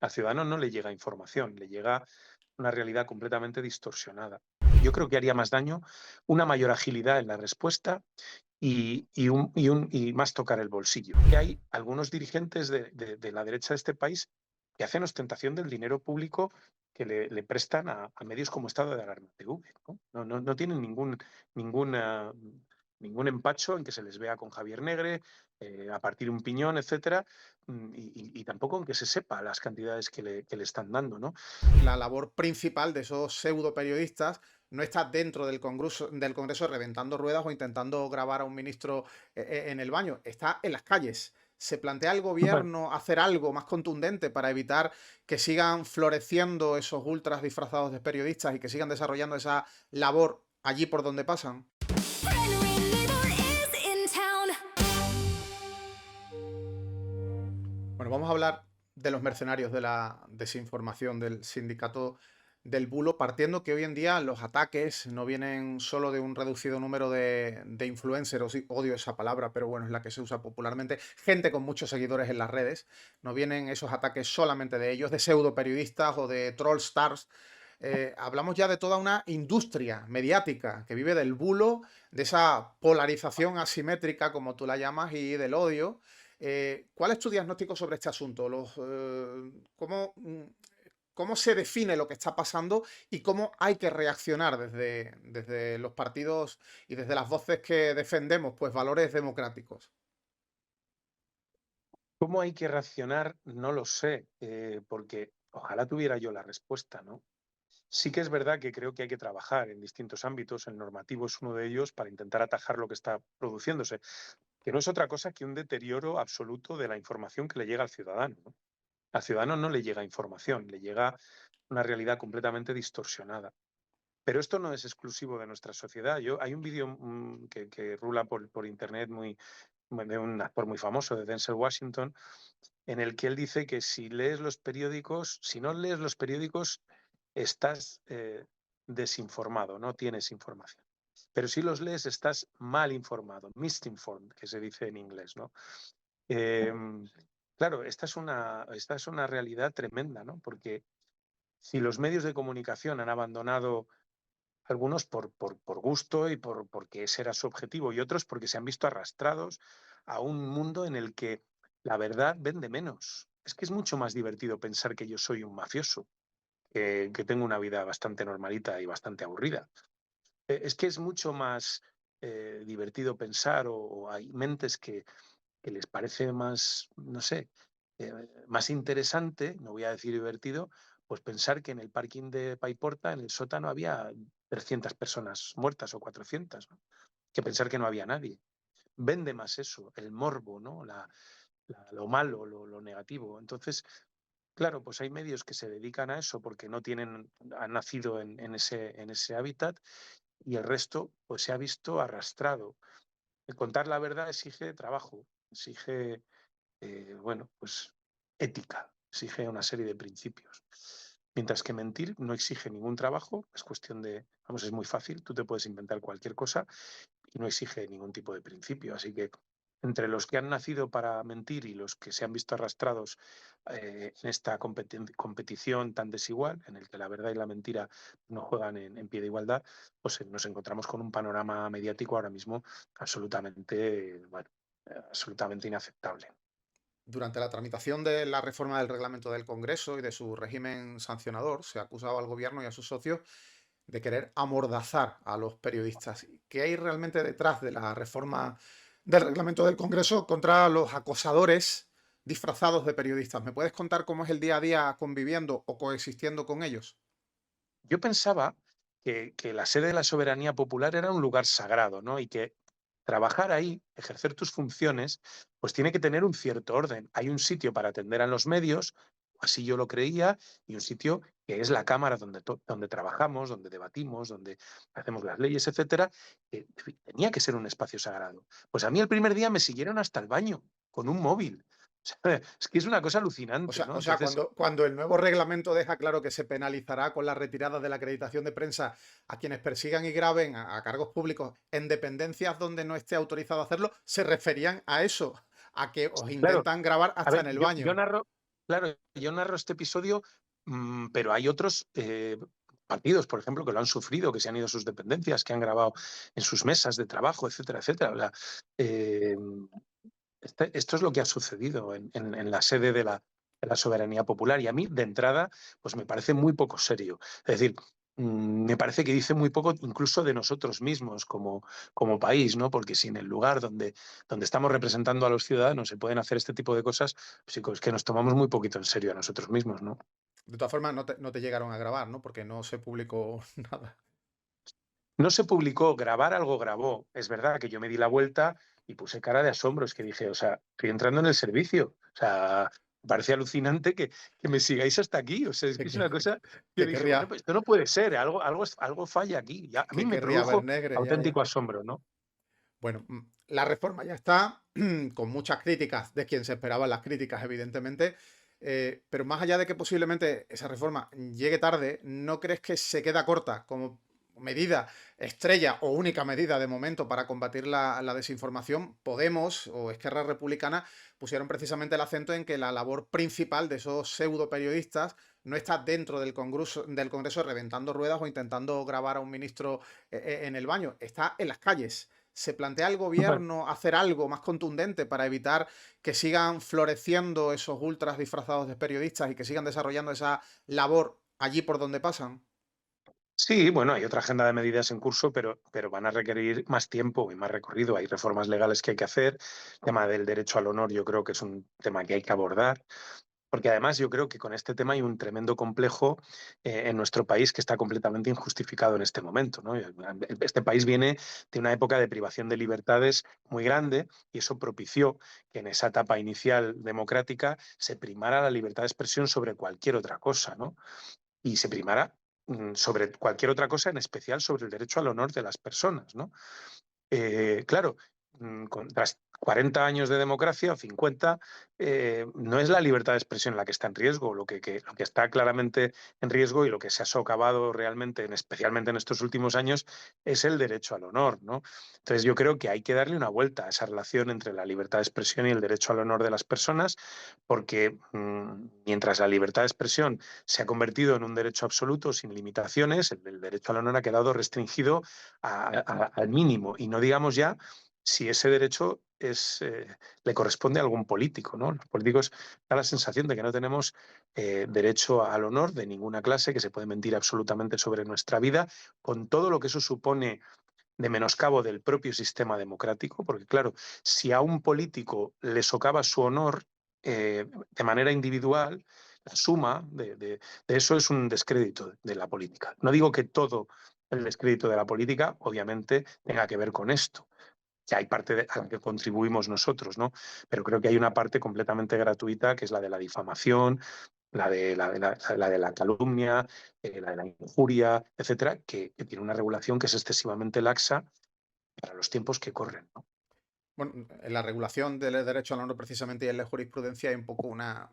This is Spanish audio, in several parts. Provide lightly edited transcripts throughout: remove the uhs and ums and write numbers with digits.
Al ciudadano no le llega información, le llega una realidad completamente distorsionada. Yo creo que haría más daño una mayor agilidad en la respuesta y más tocar el bolsillo. Y hay algunos dirigentes de la derecha de este país que hacen ostentación del dinero público que le prestan a medios como Estado de Alarma TV, ¿no? No tienen ninguna, ningún empacho en que se les vea con Javier Negre, a partir un piñón, etcétera, y tampoco en que se sepa las cantidades que le están dando, ¿no? La labor principal de esos pseudo periodistas no está dentro del Congreso reventando ruedas o intentando grabar a un ministro en el baño, está en las calles. ¿Se plantea el Bueno, gobierno hacer algo más contundente para evitar que sigan floreciendo esos ultras disfrazados de periodistas y que sigan desarrollando esa labor allí por donde pasan? Bueno, vamos a hablar de los mercenarios de la desinformación del sindicato del bulo, partiendo que hoy en día los ataques no vienen solo de un reducido número de influencers, odio esa palabra, pero bueno, es la que se usa popularmente, gente con muchos seguidores en las redes, no vienen esos ataques solamente de ellos, de pseudo periodistas o de troll stars. Hablamos ya de toda una industria mediática que vive del bulo, de esa polarización asimétrica, como tú la llamas, y del odio. ¿Cuál es tu diagnóstico sobre este asunto? ¿Cómo se define lo que está pasando y cómo hay que reaccionar desde los partidos y desde las voces que defendemos pues, valores democráticos? ¿cómo hay que reaccionar? No lo sé, porque ojalá tuviera yo la respuesta, ¿no? Sí que es verdad que creo que hay que trabajar en distintos ámbitos, el normativo es uno de ellos, para intentar atajar lo que está produciéndose, que no es otra cosa que un deterioro absoluto de la información que le llega al ciudadano, ¿no? Al ciudadano no le llega información, le llega una realidad completamente distorsionada. Pero esto no es exclusivo de nuestra sociedad. Hay un vídeo que rula por internet de un actor muy famoso, de Denzel Washington, en el que él dice que si no lees los periódicos, estás desinformado, no tienes información. Pero si los lees, estás mal informado, misinformed, que se dice en inglés, ¿no? Eh, claro, esta es una realidad tremenda, ¿no? Porque si los medios de comunicación han abandonado algunos por gusto y porque ese era su objetivo, y otros porque se han visto arrastrados a un mundo en el que la verdad vende menos. Es que es mucho más divertido pensar que yo soy un mafioso, que tengo una vida bastante normalita y bastante aburrida. Es que es mucho más divertido pensar, o hay mentes que les parece más, no sé, eh, más interesante, no voy a decir divertido, pues pensar que en el parking de Paiporta, en el sótano, había 300 personas muertas o 400, ¿no? Que pensar que no había nadie. Vende más eso, el morbo, ¿no? Lo malo, lo negativo. Entonces, claro, pues hay medios que se dedican a eso porque han nacido en ese hábitat, y el resto pues se ha visto arrastrado. El contar la verdad exige trabajo, exige bueno, pues ética, exige una serie de principios. Mientras que mentir no exige ningún trabajo, es cuestión vamos, es muy fácil, tú te puedes inventar cualquier cosa y no exige ningún tipo de principio. Así que entre los que han nacido para mentir y los que se han visto arrastrados en esta competición tan desigual, en el que la verdad y la mentira no juegan en pie de igualdad, pues nos encontramos con un panorama mediático ahora mismo absolutamente, bueno, absolutamente inaceptable. Durante la tramitación de la reforma del reglamento del Congreso y de su régimen sancionador, se ha acusado al gobierno y a sus socios de querer amordazar a los periodistas. ¿Qué hay realmente detrás de la reforma del reglamento del Congreso contra los acosadores disfrazados de periodistas? ¿Me puedes contar cómo es el día a día conviviendo o coexistiendo con ellos? Yo pensaba que la sede de la soberanía popular era un lugar sagrado, ¿no? Y que trabajar ahí, ejercer tus funciones, pues tiene que tener un cierto orden. Hay un sitio para atender a los medios, así yo lo creía, y un sitio que es la Cámara donde trabajamos, donde debatimos, donde hacemos las leyes, etcétera, que tenía que ser un espacio sagrado. Pues a mí el primer día me siguieron hasta el baño con un móvil. O sea, es que es una cosa O alucinante, sea, ¿no? o sea, Entonces, cuando el nuevo reglamento deja claro que se penalizará con la retirada de la acreditación de prensa a quienes persigan y graben a cargos públicos en dependencias donde no esté autorizado hacerlo, se referían a eso, a que os claro, intentan grabar a hasta ver, en el yo baño. narro. Claro, yo narro este episodio, pero hay otros partidos, por ejemplo, que lo han sufrido, que se han ido a sus dependencias, que han grabado en sus mesas de trabajo, etcétera, etcétera. O sea, eh, esto es lo que ha sucedido en la sede de la soberanía popular y a mí, de entrada, pues me parece muy poco serio. Es decir, me parece que dice muy poco incluso de nosotros mismos como país, ¿no? Porque si en el lugar donde estamos representando a los ciudadanos se pueden hacer este tipo de cosas, pues sí, es que nos tomamos muy poquito en serio a nosotros mismos, ¿no? De todas formas, no te llegaron a grabar, ¿no? Porque no se publicó nada. No se publicó, grabar algo grabó. Es verdad que yo me di la vuelta y puse cara de asombro. Es que dije, o sea, estoy entrando en el servicio. O sea, me parece alucinante que me sigáis hasta aquí. O sea, es que ¿Qué, es una cosa. Yo qué dije, bueno, querría, pues esto no puede ser. Algo falla aquí. Ya, a mí qué me querría ver produjo Negre? Ya, ya. auténtico asombro, ¿no? Bueno, la reforma ya está, con muchas críticas de quien se esperaban las críticas, evidentemente, pero más allá de que posiblemente esa reforma llegue tarde, ¿no crees que se queda corta como medida estrella o única medida de momento para combatir la desinformación? Podemos o Esquerra Republicana pusieron precisamente el acento en que la labor principal de esos pseudo periodistas no está dentro del Congreso reventando ruedas o intentando grabar a un ministro en el baño, está en las calles. ¿Se plantea el Bueno, gobierno hacer algo más contundente para evitar que sigan floreciendo esos ultras disfrazados de periodistas y que sigan desarrollando esa labor allí por donde pasan? sí, bueno, hay otra agenda de medidas en curso, pero van a requerir más tiempo y más recorrido. Hay reformas legales que hay que hacer. El tema del derecho al honor, yo creo que es un tema que hay que abordar. Porque además yo creo que con este tema hay un tremendo complejo en nuestro país que está completamente injustificado en este momento, ¿no? Este país viene de una época de privación de libertades muy grande y eso propició que en esa etapa inicial democrática se primara la libertad de expresión sobre cualquier otra cosa, ¿no? Y se primara sobre cualquier otra cosa, en especial sobre el derecho al honor de las personas, ¿no? Claro, tras 40 años de democracia o 50, no es la libertad de expresión la que está en riesgo. Lo que está claramente en riesgo y lo que se ha socavado realmente, especialmente en estos últimos años, es el derecho al honor, ¿no? Entonces yo creo que hay que darle una vuelta a esa relación entre la libertad de expresión y el derecho al honor de las personas, porque mientras la libertad de expresión se ha convertido en un derecho absoluto sin limitaciones, el derecho al honor ha quedado restringido al mínimo y no digamos ya si ese derecho le corresponde a algún político, ¿no? Los políticos da la sensación de que no tenemos derecho al honor de ninguna clase, que se puede mentir absolutamente sobre nuestra vida, con todo lo que eso supone de menoscabo del propio sistema democrático, porque claro, si a un político le socava su honor de manera individual, la suma de eso es un descrédito de la política. No digo que todo el descrédito de la política, obviamente, tenga que ver con esto, que hay parte a la que contribuimos nosotros, ¿no? Pero creo que hay una parte completamente gratuita, que es la de la difamación, la de la calumnia, la de la injuria, etcétera, que tiene una regulación que es excesivamente laxa para los tiempos que corren, ¿no? Bueno, en la regulación del derecho al honor precisamente y en la jurisprudencia hay un poco una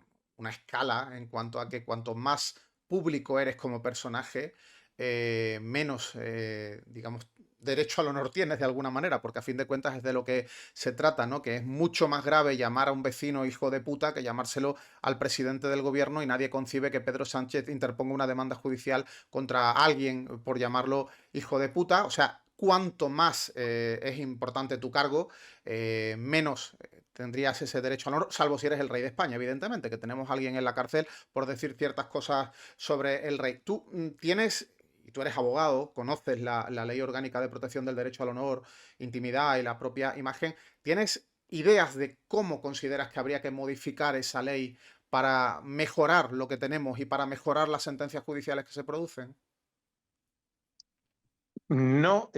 escala en cuanto a que cuanto más público eres como personaje, menos, digamos, derecho al honor tienes de alguna manera, porque a fin de cuentas es de lo que se trata, ¿no? Que es mucho más grave llamar a un vecino hijo de puta que llamárselo al presidente del gobierno y nadie concibe que Pedro Sánchez interponga una demanda judicial contra alguien por llamarlo hijo de puta. O sea, cuanto más es importante tu cargo, menos tendrías ese derecho al honor, salvo si eres el rey de España, evidentemente, que tenemos a alguien en la cárcel por decir ciertas cosas sobre el rey. Tú tienes, y tú eres abogado, conoces la Ley Orgánica de Protección del Derecho al Honor, Intimidad y la propia imagen, ¿tienes ideas de cómo consideras que habría que modificar esa ley para mejorar lo que tenemos y para mejorar las sentencias judiciales que se producen? No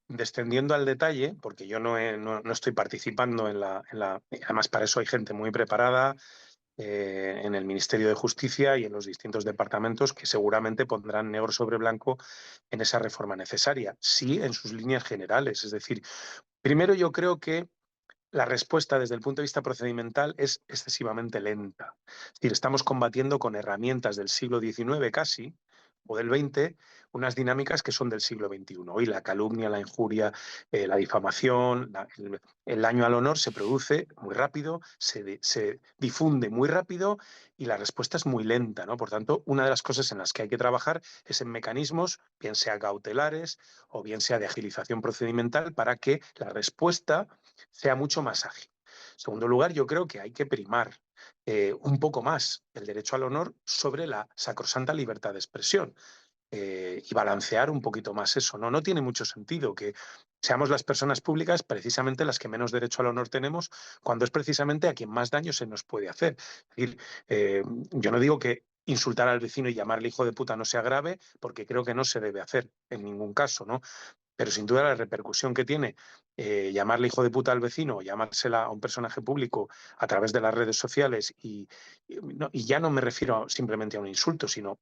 descendiendo al detalle, porque yo no estoy participando además para eso hay gente muy preparada en el Ministerio de Justicia y en los distintos departamentos que seguramente pondrán negro sobre blanco en esa reforma necesaria, sí en sus líneas generales. Es decir, primero yo creo que la respuesta desde el punto de vista procedimental es excesivamente lenta. Es decir, estamos combatiendo con herramientas del siglo XIX casi, o del XX unas dinámicas que son del siglo XXI. Hoy la calumnia, la injuria, la difamación, el daño al honor se produce muy rápido, se difunde muy rápido y la respuesta es muy lenta, ¿no? Por tanto, una de las cosas en las que hay que trabajar es en mecanismos, bien sea cautelares o bien sea de agilización procedimental, para que la respuesta sea mucho más ágil. En segundo lugar, yo creo que hay que primar un poco más el derecho al honor sobre la sacrosanta libertad de expresión y balancear un poquito más eso, ¿no? No tiene mucho sentido que seamos las personas públicas precisamente las que menos derecho al honor tenemos, cuando es precisamente a quien más daño se nos puede hacer. Es decir, yo no digo que insultar al vecino y llamarle hijo de puta no sea grave, porque creo que no se debe hacer en ningún caso, ¿no? Pero sin duda la repercusión que tiene llamarle hijo de puta al vecino, llamársela a un personaje público a través de las redes sociales y ya no me refiero simplemente a un insulto, sino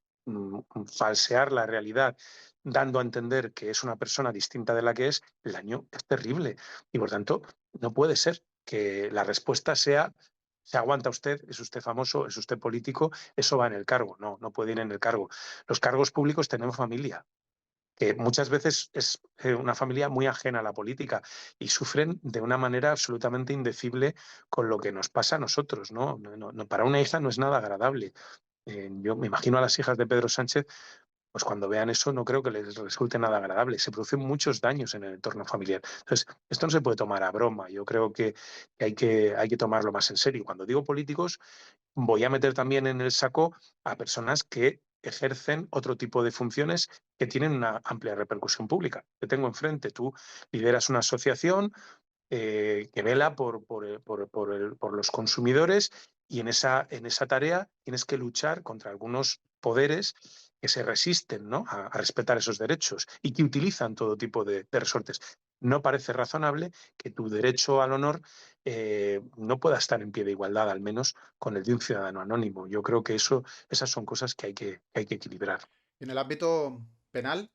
falsear la realidad dando a entender que es una persona distinta de la que es, el daño es terrible. Y por tanto, no puede ser que la respuesta sea: se aguanta usted, es usted famoso, es usted político, eso va en el cargo. No, no puede ir en el cargo. Los cargos públicos tenemos familia, que muchas veces es una familia muy ajena a la política y sufren de una manera absolutamente indecible con lo que nos pasa a nosotros, ¿no? Para una hija no es nada agradable. Yo me imagino a las hijas de Pedro Sánchez, pues cuando vean eso no creo que les resulte nada agradable. Se producen muchos daños en el entorno familiar. Entonces, esto no se puede tomar a broma. Yo creo que hay que tomarlo más en serio. Cuando digo políticos, voy a meter también en el saco a personas que ejercen otro tipo de funciones que tienen una amplia repercusión pública. Te tengo enfrente, tú lideras una asociación que vela por los consumidores y en esa tarea tienes que luchar contra algunos poderes que se resisten, ¿no?, a respetar esos derechos y que utilizan todo tipo de resortes. No parece razonable que tu derecho al honor no pueda estar en pie de igualdad, al menos con el de un ciudadano anónimo. Yo creo que esas son cosas que hay que equilibrar. En el ámbito penal,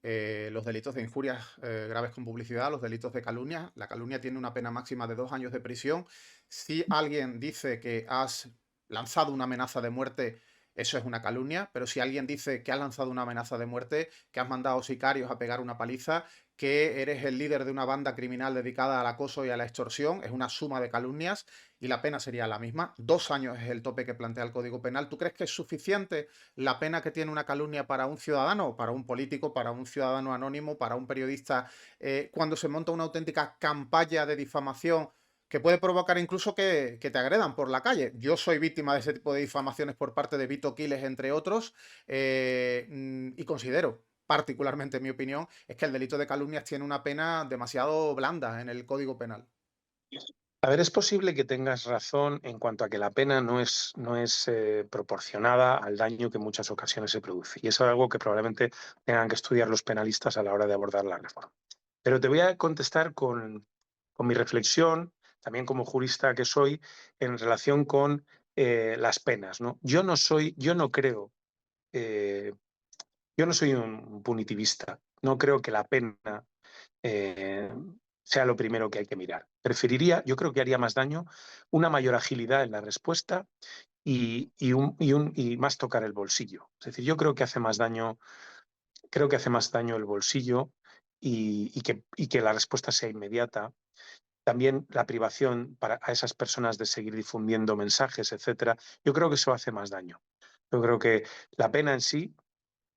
los delitos de injurias graves con publicidad, los delitos de calumnia. La calumnia tiene una pena máxima de 2 años de prisión. Si alguien dice que has lanzado una amenaza de muerte, eso es una calumnia, pero si alguien dice que has lanzado una amenaza de muerte, que has mandado sicarios a pegar una paliza, que eres el líder de una banda criminal dedicada al acoso y a la extorsión, es una suma de calumnias y la pena sería la misma. 2 años es el tope que plantea el Código Penal. ¿Tú crees que es suficiente la pena que tiene una calumnia para un ciudadano, para un político, para un ciudadano anónimo, para un periodista, cuando se monta una auténtica campaña de difamación que puede provocar incluso que te agredan por la calle? Yo soy víctima de ese tipo de difamaciones por parte de Vito Quiles, entre otros, y considero, particularmente en mi opinión, es que el delito de calumnias tiene una pena demasiado blanda en el Código Penal. A ver, es posible que tengas razón en cuanto a que la pena no es proporcionada al daño que en muchas ocasiones se produce. Y eso es algo que probablemente tengan que estudiar los penalistas a la hora de abordar la reforma. Pero te voy a contestar con mi reflexión, también como jurista que soy, en relación con las penas, ¿no? Eh, yo no soy un punitivista. No creo que la pena eh, sea lo primero que hay que mirar. Preferiría, yo creo que haría más daño una mayor agilidad en la respuesta y más tocar el bolsillo. Es decir, yo creo que hace más daño el bolsillo y que la respuesta sea inmediata. También la privación a esas personas de seguir difundiendo mensajes, etcétera. Yo creo que eso hace más daño. Yo creo que la pena en sí,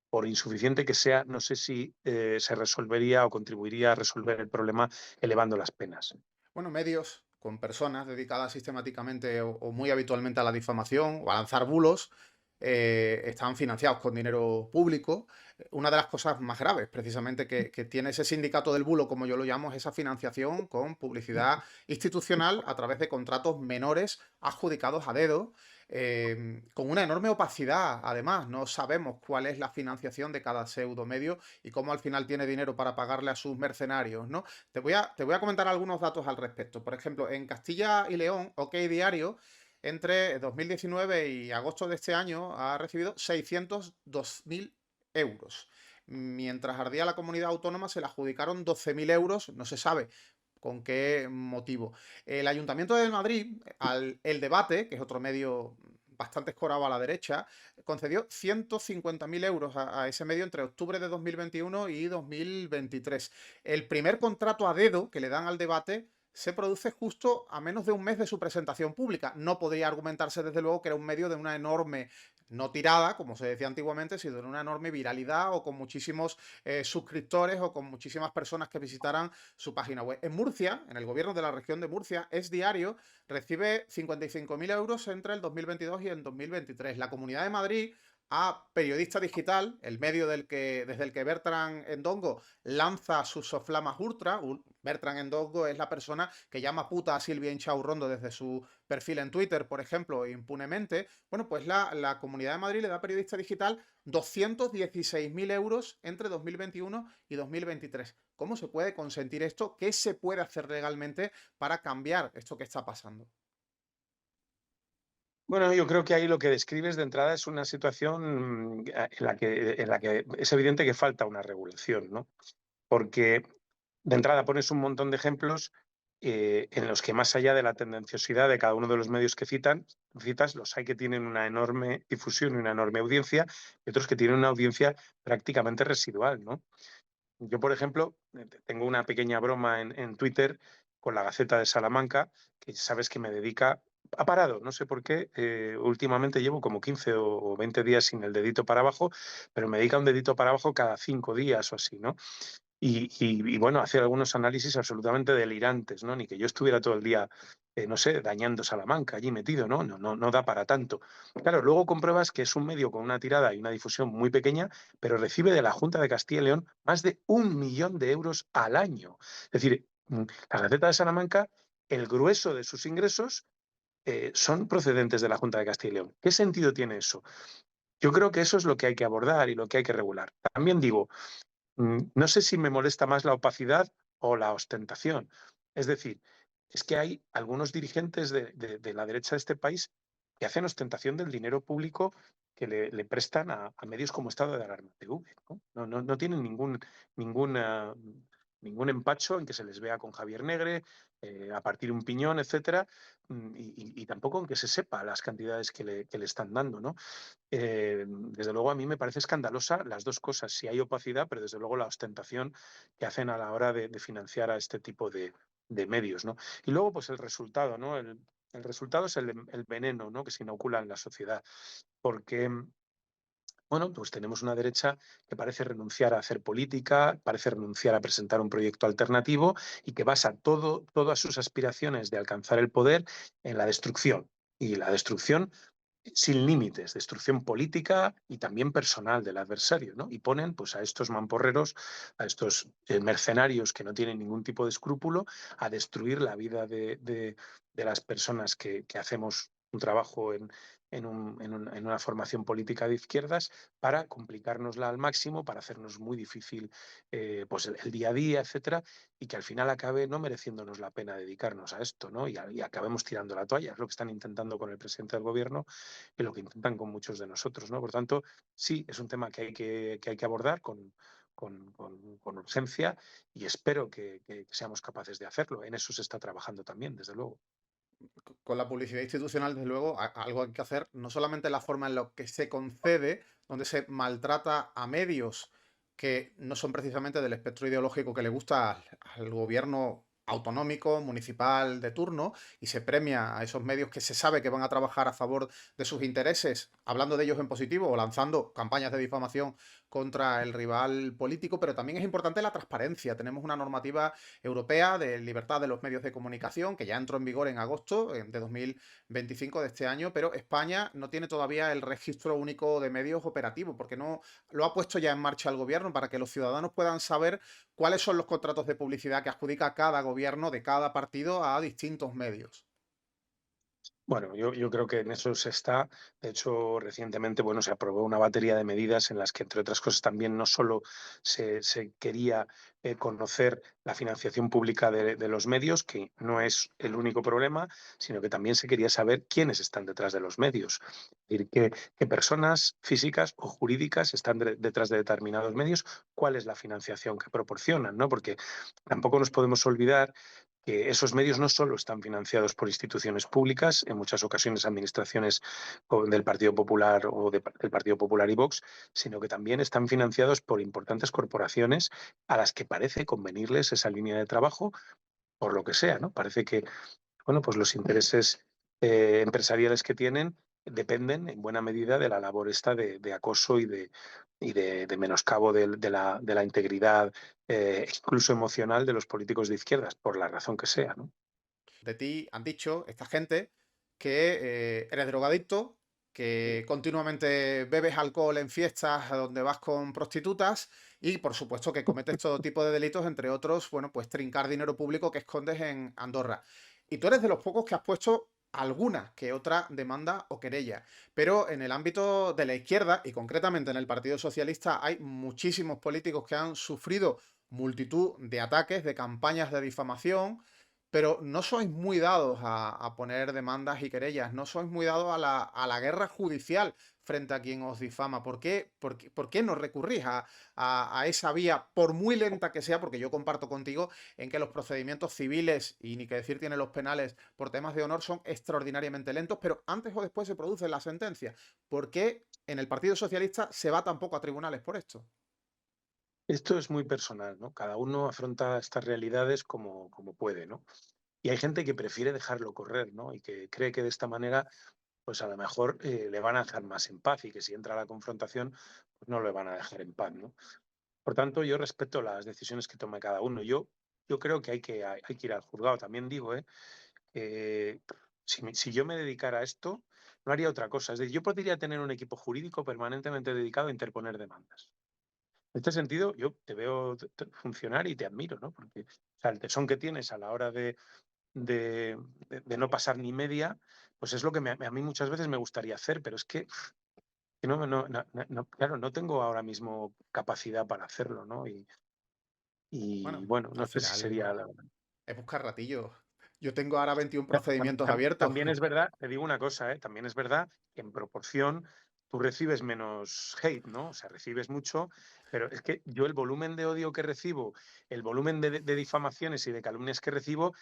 por insuficiente que sea, no sé si se resolvería o contribuiría a resolver el problema elevando las penas. Bueno, medios con personas dedicadas sistemáticamente o muy habitualmente a la difamación o a lanzar bulos, están financiados con dinero público. Una de las cosas más graves, precisamente, que tiene ese sindicato del bulo, como yo lo llamo, es esa financiación con publicidad institucional a través de contratos menores adjudicados a dedo, con una enorme opacidad. Además, no sabemos cuál es la financiación de cada pseudo medio y cómo al final tiene dinero para pagarle a sus mercenarios, ¿no? Te voy a comentar algunos datos al respecto. Por ejemplo, en Castilla y León, OK Diario, entre 2019 y agosto de este año, ha recibido 602.000 euros. Mientras ardía la comunidad autónoma, se le adjudicaron 12.000 euros, no se sabe con qué motivo. El Ayuntamiento de Madrid, El Debate, que es otro medio bastante escorado a la derecha, concedió 150.000 euros a ese medio entre octubre de 2021 y 2023. El primer contrato a dedo que le dan al debate se produce justo a menos de un mes de su presentación pública. No podría argumentarse, desde luego, que era un medio de una enorme, no tirada, como se decía antiguamente, sino de una enorme viralidad o con muchísimos suscriptores o con muchísimas personas que visitaran su página web. En Murcia, en el gobierno de la región de Murcia, Es Diario recibe 55.000 euros entre el 2022 y el 2023. La Comunidad de Madrid, a Periodista Digital, el medio desde el que Bertrand Endongo lanza sus soflamas ultra. Bertrand Endongo es la persona que llama puta a Silvia Inchaurrondo desde su perfil en Twitter, por ejemplo, impunemente. Bueno, pues la Comunidad de Madrid le da a Periodista Digital 216.000 euros entre 2021 y 2023. ¿Cómo se puede consentir esto? ¿Qué se puede hacer legalmente para cambiar esto que está pasando? Bueno, yo creo que ahí lo que describes de entrada es una situación en la que es evidente que falta una regulación, ¿no? Porque de entrada pones un montón de ejemplos en los que más allá de la tendenciosidad de cada uno de los medios que citas, los hay que tienen una enorme difusión y una enorme audiencia, y otros que tienen una audiencia prácticamente residual, ¿no? Yo, por ejemplo, tengo una pequeña broma en Twitter con la Gaceta de Salamanca, que sabes que me dedica. Ha parado, no sé por qué. Últimamente llevo como 15 o 20 días sin el dedito para abajo, pero me dedica un dedito para abajo cada 5 días o así, ¿no? Y bueno, hace algunos análisis absolutamente delirantes, ¿no? Ni que yo estuviera todo el día, no sé, dañando Salamanca allí metido, ¿no? No da para tanto. Claro, luego compruebas que es un medio con una tirada y una difusión muy pequeña, pero recibe de la Junta de Castilla y León más de 1 millón de euros al año. Es decir, la Gaceta de Salamanca, el grueso de sus ingresos son procedentes de la Junta de Castilla y León. ¿Qué sentido tiene eso? Yo creo que eso es lo que hay que abordar y lo que hay que regular. También digo, no sé si me molesta más la opacidad o la ostentación. Es decir, es que hay algunos dirigentes de la derecha de este país que hacen ostentación del dinero público que le prestan a medios como Estado de Alarma TV, ¿no? No tienen ningún empacho en que se les vea con Javier Negre, a partir un piñón, etcétera, y tampoco en que se sepa las cantidades que le están dando, ¿no? Desde luego a mí me parece escandalosa las dos cosas. Si hay opacidad, pero desde luego la ostentación que hacen a la hora de financiar a este tipo de medios, ¿no? Y luego, pues el resultado, ¿no? El resultado es el veneno, ¿no? Que se inocula en la sociedad. Porque, bueno, pues tenemos una derecha que parece renunciar a hacer política, parece renunciar a presentar un proyecto alternativo y que basa todas sus aspiraciones de alcanzar el poder en la destrucción. Y la destrucción sin límites, destrucción política y también personal del adversario, ¿no? Y ponen pues, a estos mamporreros, a estos mercenarios que no tienen ningún tipo de escrúpulo, a destruir la vida de las personas que hacemos un trabajo en una formación política de izquierdas para complicárnosla al máximo, para hacernos muy difícil pues el día a día, etcétera, y que al final acabe no mereciéndonos la pena dedicarnos a esto, ¿no? Y acabemos tirando la toalla. Es lo que están intentando con el presidente del gobierno y lo que intentan con muchos de nosotros, ¿no? Por tanto, sí, es un tema que hay que abordar con urgencia y espero que seamos capaces de hacerlo. En eso se está trabajando también, desde luego. Con la publicidad institucional, desde luego, algo hay que hacer, no solamente la forma en la que se concede, donde se maltrata a medios que no son precisamente del espectro ideológico que le gusta al gobierno autonómico, municipal de turno, y se premia a esos medios que se sabe que van a trabajar a favor de sus intereses, hablando de ellos en positivo o lanzando campañas de difamación contra el rival político, pero también es importante la transparencia. Tenemos una normativa europea de libertad de los medios de comunicación que ya entró en vigor en agosto de 2025 de este año, pero España no tiene todavía el registro único de medios operativo porque no lo ha puesto ya en marcha el gobierno para que los ciudadanos puedan saber cuáles son los contratos de publicidad que adjudica cada gobierno de cada partido a distintos medios. Bueno, yo creo que en eso se está. De hecho, recientemente, bueno, se aprobó una batería de medidas en las que, entre otras cosas, también no solo se quería conocer la financiación pública de los medios, que no es el único problema, sino que también se quería saber quiénes están detrás de los medios. Es decir, qué personas físicas o jurídicas están detrás de determinados medios, cuál es la financiación que proporcionan, ¿no? Porque tampoco nos podemos olvidar que esos medios no solo están financiados por instituciones públicas, en muchas ocasiones administraciones del Partido Popular o del Partido Popular y Vox, sino que también están financiados por importantes corporaciones a las que parece convenirles esa línea de trabajo por lo que sea, ¿no? Parece que, bueno, pues los intereses empresariales que tienen dependen en buena medida de la labor esta de acoso y de menoscabo de la integridad, incluso emocional, de los políticos de izquierdas, por la razón que sea, ¿no? De ti han dicho esta gente que eres drogadicto, que continuamente bebes alcohol en fiestas a donde vas con prostitutas y por supuesto que cometes todo tipo de delitos, entre otros, bueno, pues trincar dinero público que escondes en Andorra. Y tú eres de los pocos que has puesto alguna que otra demanda o querella. Pero en el ámbito de la izquierda y concretamente en el Partido Socialista hay muchísimos políticos que han sufrido multitud de ataques, de campañas de difamación, pero no sois muy dados a poner demandas y querellas, no sois muy dados a la guerra judicial frente a quien os difama. ¿Por qué no recurrís a esa vía, por muy lenta que sea? Porque yo comparto contigo en que los procedimientos civiles, y ni que decir tienen los penales por temas de honor, son extraordinariamente lentos, pero antes o después se produce la sentencia. ¿Por qué en el Partido Socialista se va tampoco a tribunales por esto? Esto es muy personal, ¿no? Cada uno afronta estas realidades como puede, ¿no? Y hay gente que prefiere dejarlo correr, ¿no? Y que cree que de esta manera, pues a lo mejor le van a dejar más en paz y que si entra a la confrontación, pues no le van a dejar en paz, ¿no? Por tanto, yo respeto las decisiones que tome cada uno. Yo creo que hay que ir al juzgado. También digo, que si yo me dedicara a esto, no haría otra cosa. Es decir, yo podría tener un equipo jurídico permanentemente dedicado a interponer demandas. En este sentido, yo te veo funcionar y te admiro, ¿no? Porque, o sea, el tesón que tienes a la hora de no pasar ni media, pues es lo que a mí muchas veces me gustaría hacer, pero es que claro, no tengo ahora mismo capacidad para hacerlo, ¿no? Y Bueno, bueno, no al sé si final sería la... es buscar ratillo. Yo tengo ahora 21 procedimientos abiertos. También es verdad, te digo una cosa, también es verdad que en proporción tú recibes menos hate, ¿no? O sea, recibes mucho, pero es que yo el volumen de odio que recibo, el volumen de difamaciones y de calumnias que recibo,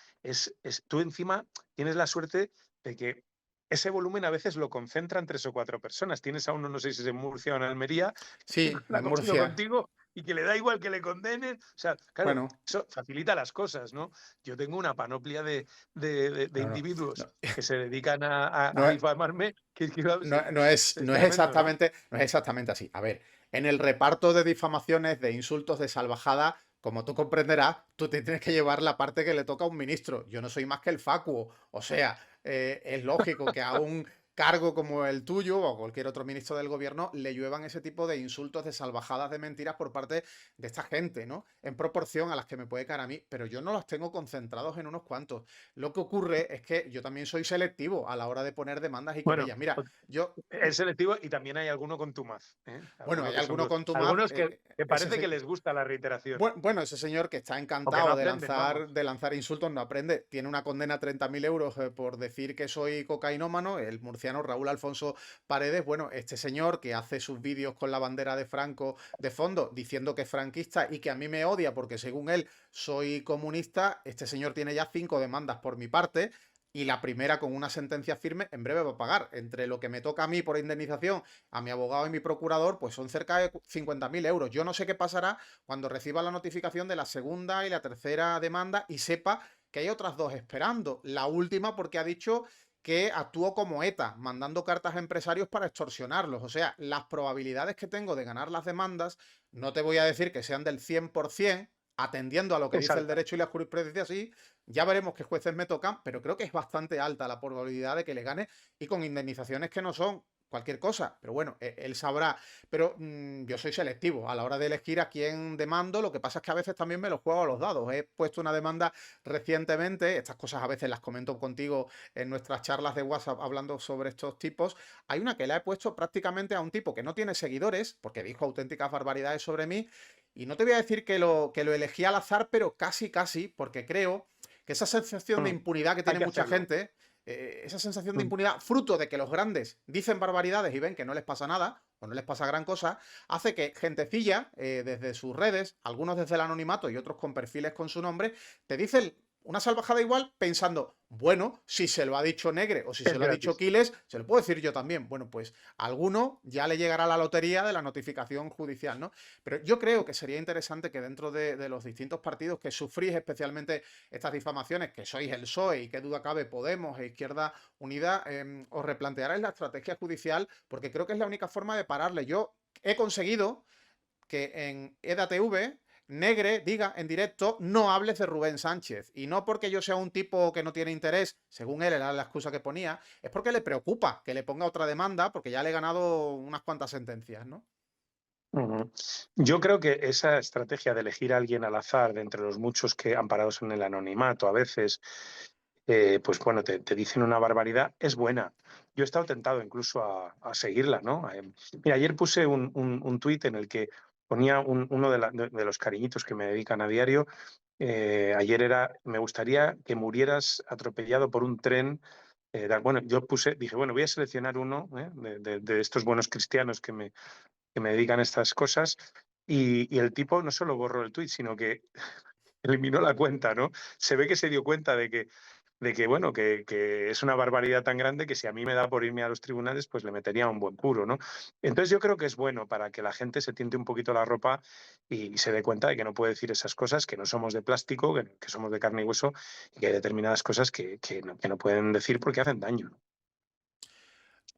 tú encima tienes la suerte de que ese volumen a veces lo concentran 3 o 4 personas. Tienes a uno, no sé si es en Murcia o en Almería, que Sí, la ha en cogido Murcia. contigo y que le da igual que le condenen. O sea, claro, Bueno, eso facilita las cosas, ¿no? Yo tengo una panoplia de no, no, individuos no, que se dedican a no, difamarme, no, no es, es no es tremendo, ¿no? exactamente, no es exactamente así. A ver, en el reparto de difamaciones, de insultos, de salvajada, como tú comprenderás, tú te tienes que llevar la parte que le toca a un ministro. Yo no soy más que el facuo. O sea, es lógico que a un cargo como el tuyo o a cualquier otro ministro del gobierno le lluevan ese tipo de insultos, de salvajadas, de mentiras por parte de esta gente, ¿no? En proporción a las que me puede caer a mí, pero yo no los tengo concentrados en unos cuantos. Lo que ocurre es que yo también soy selectivo a la hora de poner demandas y Bueno, querellas. Mira, yo, es selectivo y también hay alguno contumaz, ¿eh? bueno, Alguno hay que son alguno contumaz, algunos que parece que les gusta la reiteración bueno, ese señor que está o que no encantado aprenden, vamos. de lanzar insultos no aprende. Tiene una condena a 30.000 euros por decir que soy cocainómano. El murciano Raúl Alfonso Paredes, bueno, este señor que hace sus vídeos con la bandera de Franco de fondo, diciendo que es franquista y que a mí me odia porque según él soy comunista, este señor tiene ya 5 demandas por mi parte. Y la primera, con una sentencia firme, en breve va a pagar. Entre lo que me toca a mí por indemnización, a mi abogado y mi procurador, pues son cerca de 50.000 euros. Yo no sé qué pasará cuando reciba la notificación de la segunda y la tercera demanda y sepa que hay otras dos esperando. La última porque ha dicho que actuó como ETA, mandando cartas a empresarios para extorsionarlos. O sea, las probabilidades que tengo de ganar las demandas, no te voy a decir que sean del 100%, atendiendo a lo que Es dice el alta. derecho y la jurisprudencia, sí, ya veremos qué jueces me tocan, pero creo que es bastante alta la probabilidad de que le gane y con indemnizaciones que no son cualquier cosa, pero bueno, él sabrá. Pero yo soy selectivo a la hora de elegir a quién demando. Lo que pasa es que a veces también me lo juego a los dados. He puesto una demanda recientemente, estas cosas a veces las comento contigo en nuestras charlas de WhatsApp hablando sobre estos tipos. Hay una que la he puesto prácticamente a un tipo que no tiene seguidores, porque dijo auténticas barbaridades sobre mí, y no te voy a decir que lo elegí al azar, pero casi, casi, porque creo que esa sensación de impunidad que Hay tiene que mucha hacerlo. gente, esa sensación de Mm. impunidad, fruto de que los grandes dicen barbaridades y ven que no les pasa nada, o no les pasa gran cosa, hace que gentecilla, desde sus redes, algunos desde el anonimato y otros con perfiles con su nombre, te dicen una salvajada igual pensando, bueno, si se lo ha dicho Negre o si se Es lo ha dicho gratis. Quiles, se lo puedo decir yo también. Bueno, pues a alguno ya le llegará la lotería de la notificación judicial, ¿no? Pero yo creo que sería interesante que dentro de los distintos partidos que sufrís especialmente estas difamaciones, que sois el PSOE y que duda cabe Podemos e Izquierda Unida, os replantearais la estrategia judicial, porque creo que es la única forma de pararle. Yo he conseguido que en EDATV Negre diga en directo no hables de Rubén Sánchez. Y no porque yo sea un tipo que no tiene interés, según él era la excusa que ponía, es porque le preocupa que le ponga otra demanda porque ya le he ganado unas cuantas sentencias, ¿no? Ujú. Yo creo que esa estrategia de elegir a alguien al azar de entre los muchos que amparados en el anonimato a veces, pues bueno, te dicen una barbaridad, es buena. Yo he estado tentado incluso a seguirla, ¿no? Mira, ayer puse un tuit en el que ponía uno de los cariñitos que me dedican a diario. Ayer era, me gustaría que murieras atropellado por un tren. Bueno, yo puse, dije, bueno, voy a seleccionar uno de estos buenos cristianos que me dedican a estas cosas. Y el tipo no solo borró el tuit, sino que eliminó la cuenta, ¿no? Se ve que se dio cuenta de que bueno, que es una barbaridad tan grande que si a mí me da por irme a los tribunales, pues le metería un buen puro, ¿no? Entonces yo creo que es bueno para que la gente se tiente un poquito la ropa y se dé cuenta de que no puede decir esas cosas, que no somos de plástico, que somos de carne y hueso y que hay determinadas cosas que no pueden decir porque hacen daño.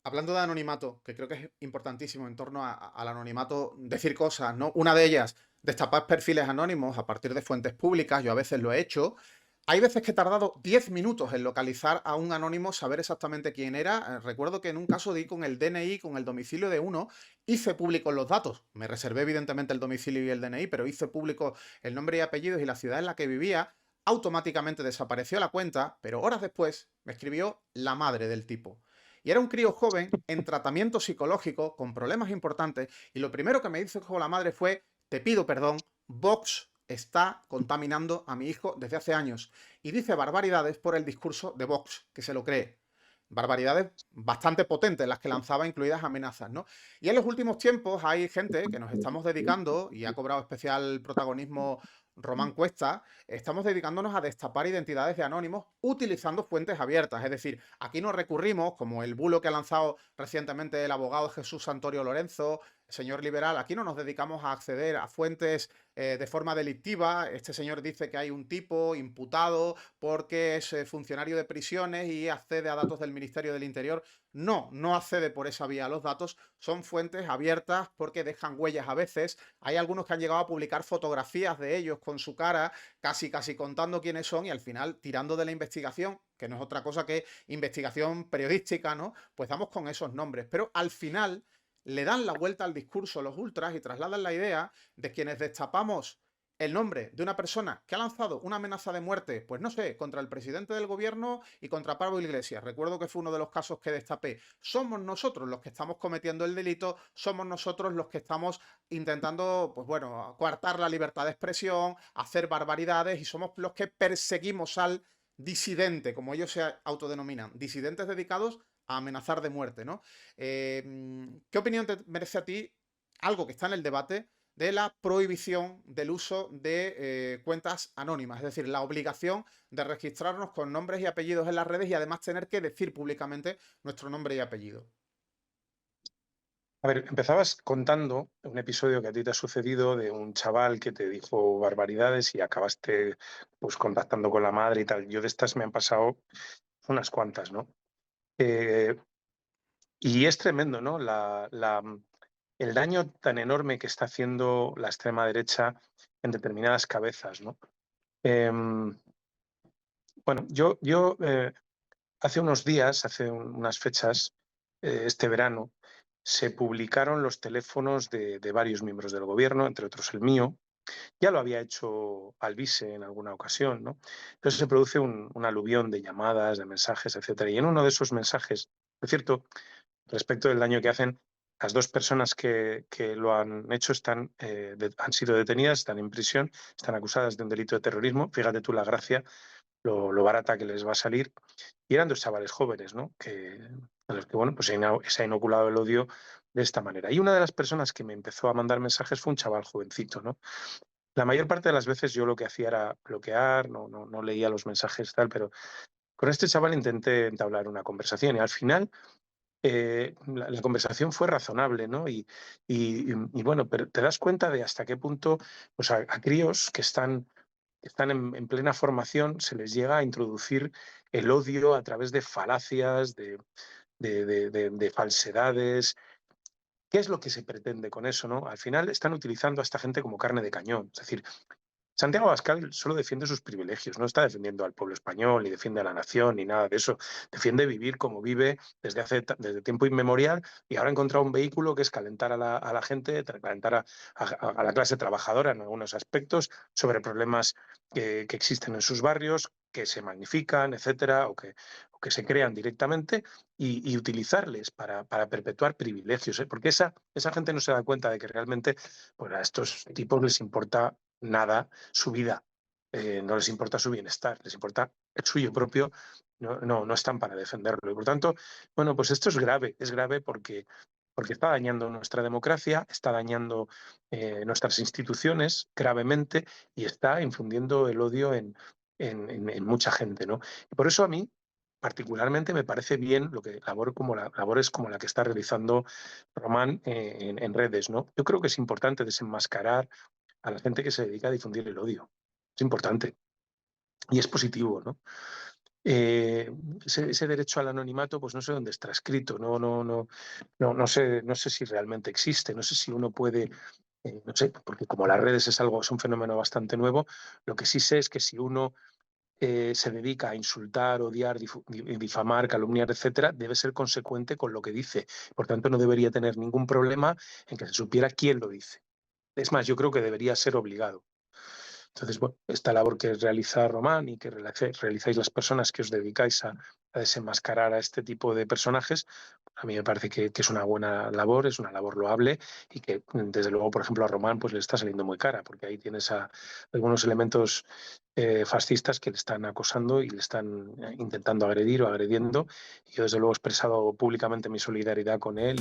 Hablando de anonimato, que creo que es importantísimo en torno al anonimato, decir cosas, ¿no? Una de ellas, destapar perfiles anónimos a partir de fuentes públicas, yo a veces lo he hecho. Hay veces que he tardado 10 minutos en localizar a un anónimo, saber exactamente quién era. Recuerdo que en un caso di con el DNI, con el domicilio de uno, hice públicos los datos. Me reservé evidentemente el domicilio y el DNI, pero hice público el nombre y apellidos y la ciudad en la que vivía. Automáticamente desapareció la cuenta, pero horas después me escribió la madre del tipo. Y era un crío joven en tratamiento psicológico, con problemas importantes, y lo primero que me dijo la madre fue, te pido perdón, Vox está contaminando a mi hijo desde hace años. Y dice barbaridades por el discurso de Vox, que se lo cree. Barbaridades bastante potentes las que lanzaba, incluidas amenazas, ¿no? Y en los últimos tiempos hay gente que nos estamos dedicando, y ha cobrado especial protagonismo Román Cuesta, estamos dedicándonos a destapar identidades de anónimos utilizando fuentes abiertas. Es decir, aquí no recurrimos, como el bulo que ha lanzado recientemente el abogado Jesús Santorio Lorenzo, señor liberal, aquí no nos dedicamos a acceder a fuentes de forma delictiva. Este señor dice que hay un tipo imputado porque es funcionario de prisiones y accede a datos del Ministerio del Interior. No, no accede por esa vía a los datos, son fuentes abiertas porque dejan huellas a veces. Hay algunos que han llegado a publicar fotografías de ellos con su cara, casi contando quiénes son y al final tirando de la investigación, que no es otra cosa que investigación periodística, ¿no? Pues damos con esos nombres. Pero al final le dan la vuelta al discurso los ultras y trasladan la idea de quienes destapamos el nombre de una persona que ha lanzado una amenaza de muerte, pues no sé, contra el presidente del gobierno y contra Pablo Iglesias. Recuerdo que fue uno de los casos que destapé. Somos nosotros los que estamos cometiendo el delito, somos nosotros los que estamos intentando, pues bueno, coartar la libertad de expresión, hacer barbaridades y somos los que perseguimos al disidente, como ellos se autodenominan, disidentes dedicados a amenazar de muerte, ¿no? ¿Qué opinión te merece a ti algo que está en el debate de la prohibición del uso de cuentas anónimas? Es decir, la obligación de registrarnos con nombres y apellidos en las redes y además tener que decir públicamente nuestro nombre y apellido. A ver, empezabas contando un episodio que a ti te ha sucedido de un chaval que te dijo barbaridades y acabaste pues contactando con la madre y tal. Yo de estas me han pasado unas cuantas, ¿no? Eh, y es tremendo, ¿no? El daño tan enorme que está haciendo la extrema derecha en determinadas cabezas, ¿no? Em, bueno, yo hace unos días, hace unas fechas, este verano, se publicaron los teléfonos de varios miembros del gobierno, entre otros el mío. Ya lo había hecho Alvise en alguna ocasión, ¿no? Entonces se produce un aluvión de llamadas, de mensajes, etcétera. Y en uno de esos mensajes, por cierto, respecto del daño que hacen, las dos personas que lo han hecho han sido detenidas, están en prisión, están acusadas de un delito de terrorismo. Fíjate tú la gracia, lo barata que les va a salir. Y eran dos chavales jóvenes, ¿no? A los que, bueno, pues se ha inoculado el odio de esta manera. Y una de las personas que me empezó a mandar mensajes fue un chaval jovencito, ¿no? La mayor parte de las veces yo lo que hacía era bloquear, no leía los mensajes, tal, pero con este chaval intenté entablar una conversación y al final la conversación fue razonable, ¿no? Y bueno, pero te das cuenta de hasta qué punto pues a críos que están en plena formación se les llega a introducir el odio a través de falacias, de falsedades. ¿Qué es lo que se pretende con eso, no? Al final están utilizando a esta gente como carne de cañón. Es decir, Santiago Abascal solo defiende sus privilegios, no está defendiendo al pueblo español, ni defiende a la nación, ni nada de eso. Defiende vivir como vive desde tiempo inmemorial y ahora ha encontrado un vehículo que es calentar a la gente, calentar a la clase trabajadora en algunos aspectos sobre problemas que existen en sus barrios, que se magnifican, etcétera, o que se crean directamente y utilizarles para perpetuar privilegios, ¿eh? Porque esa gente no se da cuenta de que realmente pues, a estos tipos les importa nada su vida, no les importa su bienestar, les importa el suyo propio, no están para defenderlo. Y por tanto, bueno, pues esto es grave porque está dañando nuestra democracia, está dañando nuestras instituciones gravemente y está infundiendo el odio en mucha gente, ¿no? Y por eso a mí, particularmente, me parece bien lo que labores como la que está realizando Román en redes, ¿no? Yo creo que es importante desenmascarar a la gente que se dedica a difundir el odio. Es importante y es positivo, ¿no? Eh, ese derecho al anonimato, pues no sé dónde está escrito, no sé si realmente existe, no sé si uno puede, no sé, porque como las redes es un fenómeno bastante nuevo, lo que sí sé es que si uno se dedica a insultar, odiar, difamar, calumniar, etcétera, debe ser consecuente con lo que dice. Por tanto, no debería tener ningún problema en que se supiera quién lo dice. Es más, yo creo que debería ser obligado. Entonces, bueno, esta labor que realiza Román y que realizáis las personas que os dedicáis a desenmascarar a este tipo de personajes, a mí me parece que es una buena labor, es una labor loable y que, desde luego, por ejemplo, a Román pues le está saliendo muy cara, porque ahí tienes a algunos elementos fascistas que le están acosando y le están intentando agredir o agrediendo. Y yo, desde luego, he expresado públicamente mi solidaridad con él